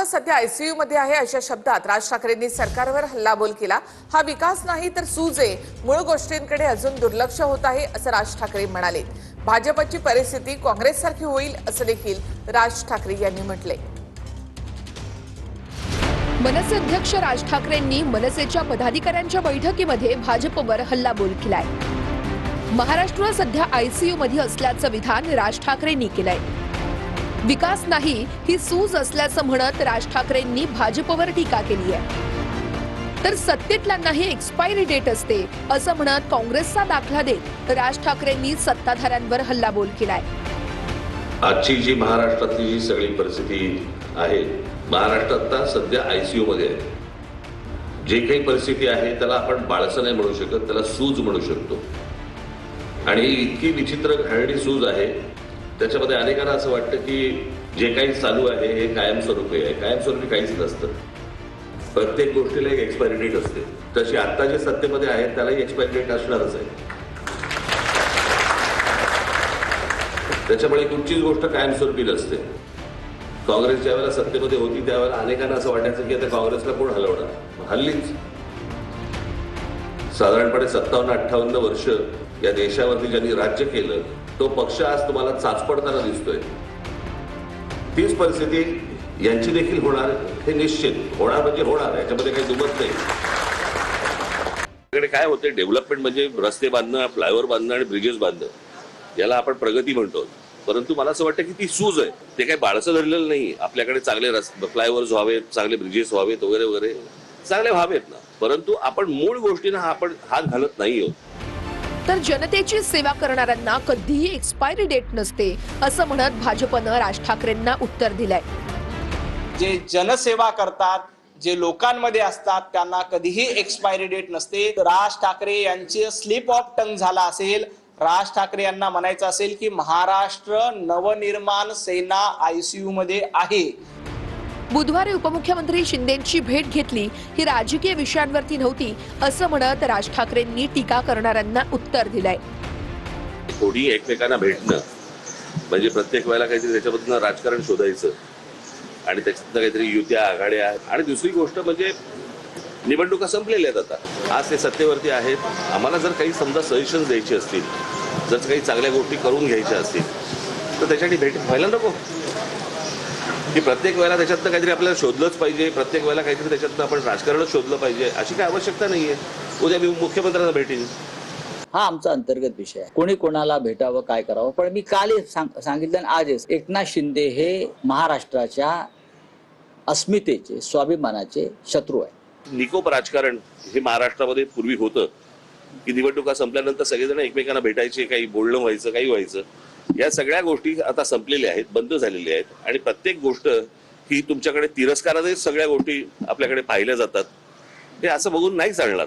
महाराष्ट्र सध्या आयसीयू मध्ये आहे अशा शब्दात राज ठाकरेंनी सरकारवर हल्लाबोल केला। हा विकास नाही तर सूज आहे, मूळ गोष्टींकडे अजून दुर्लक्ष होत आहे असं राज ठाकरे म्हणाले। भाजपची परिस्थिती काँग्रेससारखी होईल असं देखील राज ठाकरे यांनी म्हटले। मनसे अध्यक्ष राज ठाकरेंनी मनसेच्या पदाधिकाऱ्यांच्या बैठकीमध्ये भाजपवर हल्लाबोल केलाय। महाराष्ट्र सध्या आयसीयू मध्ये असल्याचं विधान राज ठाकरेंनी केलंय। विकास नाही ही सूज असल्याचं म्हणत राज ठाकरेंनी भाजपवर टीका केली आहे। तर सत्तेतल्यांनाही एक्सपायरी डेट असते असं म्हणत काँग्रेसचा दाखला देत राज ठाकरेंनी सत्ताधाऱ्यांवर हल्लाबोल केलाय। आजची जी महाराष्ट्रातली जी सगळी परिस्थिती आहे, महाराष्ट्रात सध्या आयसीयू मध्ये आहे। जे काही परिस्थिती आहे त्याला आपण बाळसं नाही म्हणू शकत, त्याला सूज म्हणू शकतो। आणि इतकी विचित्र घाणेरडी सूज आहे, त्याच्यामध्ये अनेकांना असं वाटतं की जे काही चालू आहे हे कायमस्वरूपी आहे। कायमस्वरूपी काहीच नसतं। प्रत्येक गोष्टीला एक एक्सपायरी डेट असते। तशी आता जे सत्तेमध्ये आहे त्यालाही एक्सपायरी डेट असणारच आहे। त्याच्यामुळे कुठचीच गोष्ट कायमस्वरूपी नसते। काँग्रेस ज्या वेळेला सत्तेमध्ये होती त्यावेळेला अनेकांना असं वाटायचं की आता काँग्रेसला कोण हलवणार। हल्लीच साधारणपणे 57-58 वर्ष या देशावरती ज्यांनी राज्य केलं तो पक्ष आज तुम्हाला चाचपडताना दिसतोय। तीच परिस्थिती यांची देखील होणार हे निश्चित होणार, म्हणजे होणार, याच्यामध्ये काही दुमत नाही। काय होते, डेव्हलपमेंट म्हणजे रस्ते बांधणं, फ्लायओव्हर बांधणं आणि ब्रिजेस बांधणं, याला आपण प्रगती म्हणतो। परंतु मला असं वाटतं की ती सूज आहे, ते काही बाळसं धरलेलं नाही। आपल्याकडे चांगले फ्लायओव्हर्स व्हावेत, चांगले ब्रिजेस व्हावेत, वगैरे वगैरे चांगले व्हावेत ना, परंतु आपण मूळ गोष्टींना आपण हात घालत नाही आहोत। तर जनतेची सेवा करणाऱ्यांना कधीही एक्सपायरी डेट नसते असं म्हणत भाजपनं राज ठाकरेंना उत्तर दिलंय। जे जनसेवा करतात, जे लोकांमध्ये असतात, त्यांना कधीही एक्सपायरी डेट नसते। राज ठाकरे यांचे स्लिप ऑफ टंग झाला असेल। राज ठाकरे यांना म्हणायचं असेल की महाराष्ट्र नवनिर्माण सेना आयसीयू मध्ये आहे। बुधवारी उपमुख्यमंत्री शिंदेंची भेट घेतली ही राजकीय विषयांवरती नव्हती असं म्हणत राज ठाकरेंनी टीका करणाऱ्यांना उत्तर दिलंय। कोणी एकमेकांना भेटणं म्हणजे प्रत्येक वेळेला काहीतरी त्याच्याबद्दल राजकारण शोधायचं आणि त्याच्यातनं काहीतरी युत्या, आघाड्या। आणि दुसरी गोष्ट म्हणजे निवडणुका संपलेल्या आहेत आता, आज ते सत्तेवरती आहेत। आम्हाला जर काही समजा सजेशन्स द्यायचे असतील, जर काही चांगल्या गोष्टी करून घ्यायच्या असतील तर त्याच्यासाठी भेट व्हायला नको की प्रत्येक वेळेला त्याच्यातनं काहीतरी आपल्याला शोधलंच पाहिजे, प्रत्येक वेळेला काहीतरी त्याच्यातनं आपण राजकारणच शोधलं पाहिजे, अशी काही आवश्यकता नाहीये। उद्या मी मुख्यमंत्र्यांना भेटेन, हा आमचा अंतर्गत विषय आहे। कोणी कोणाला भेटावं, काय करावं, पण मी काल सांगितलं आजच, एकनाथ शिंदे हे महाराष्ट्राच्या अस्मितेचे, स्वाभिमानाचे शत्रू आहे। निकोप राजकारण हे महाराष्ट्रामध्ये पूर्वी होतं की निवडणुका संपल्यानंतर सगळेजण एकमेकांना भेटायचे, काही बोलणं व्हायचं, काही व्हायचं। या सगळ्या गोष्टी आता संपलेल्या आहेत, बंद झालेल्या आहेत। आणि प्रत्येक गोष्ट ही तुमच्याकडे तिरस्कारानेच सगळ्या गोष्टी आपल्याकडे पाहिल्या जातात, हे असं बघून नाही चालणार।